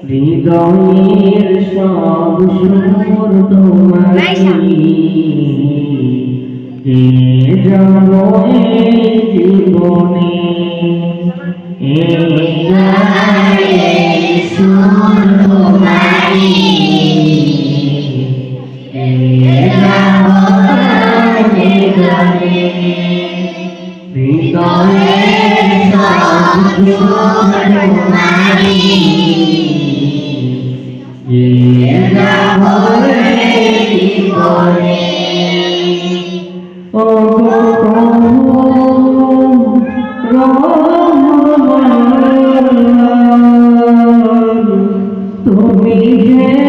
হৃদয়ের সব সুর তোমারি গেয়ে যাব এই জীবনে সুর তোমারি হৃদয়ের সব সুর তোমারি তুমি যে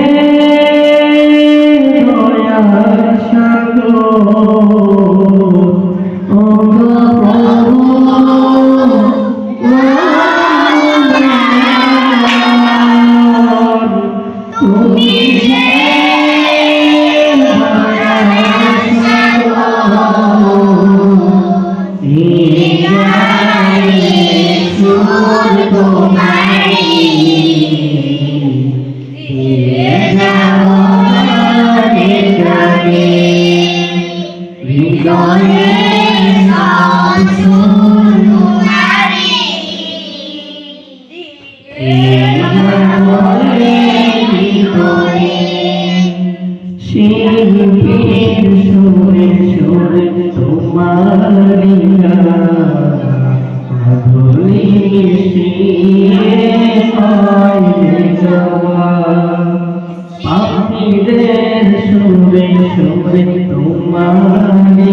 দয়ার শিল্পীর সুরে সুরে তোমারি মাধুরী পাখিদের সুরে সুরে তোমারি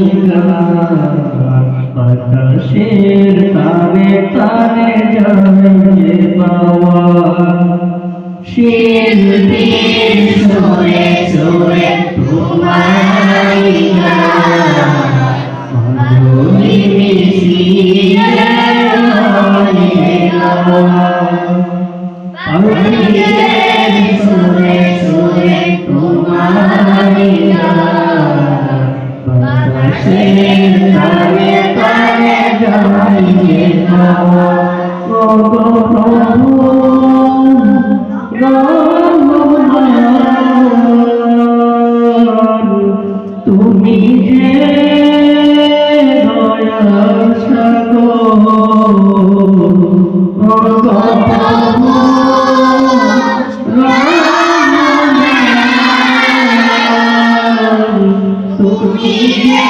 আকাশের তারে তারে যায় পাওয়া শিল্পীর সুরে সুরে তোমারি মাধুরী পাখিদের সুরে সুরে তোমারি বাতাসের তারে তারে যায় পাওয়া ও গো প্রভু তুমি যে দয়ার তুমি যে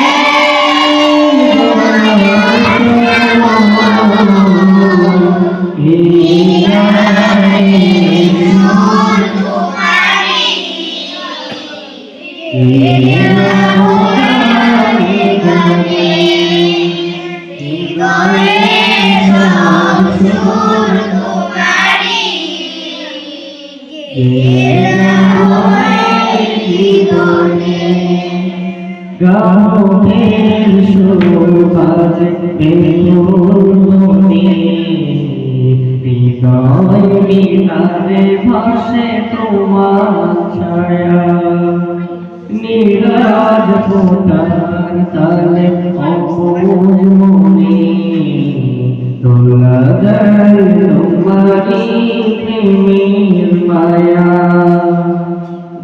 গানের সুর বাজে বেলুনি হৃদয় মিনারে ভাসে তোমার ছায়া নীরাজ ফোটার তালে অবুঝ মনে দোলা যায় তোমারি প্রেমের মায়া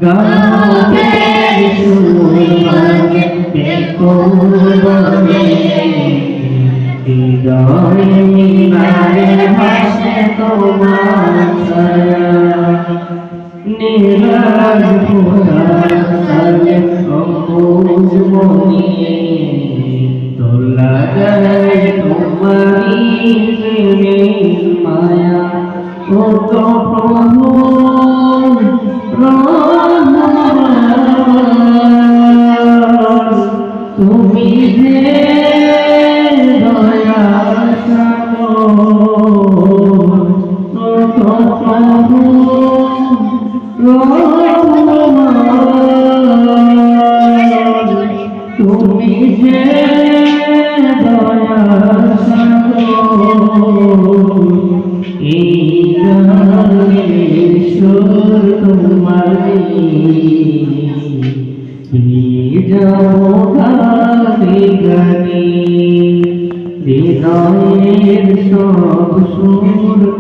গানের সুর বাজে বেলুনি হৃদয় মিনারে ভাসে তোমার ছায়া নীরাজ ফোটার তালে অবুঝ মনে দোলা যায় তোমারি প্রেমের মায়া ও তো প্রভু তুমি যে দয়ার প্রভু তুমি যে দয়ার হৃদয়ের সব সুর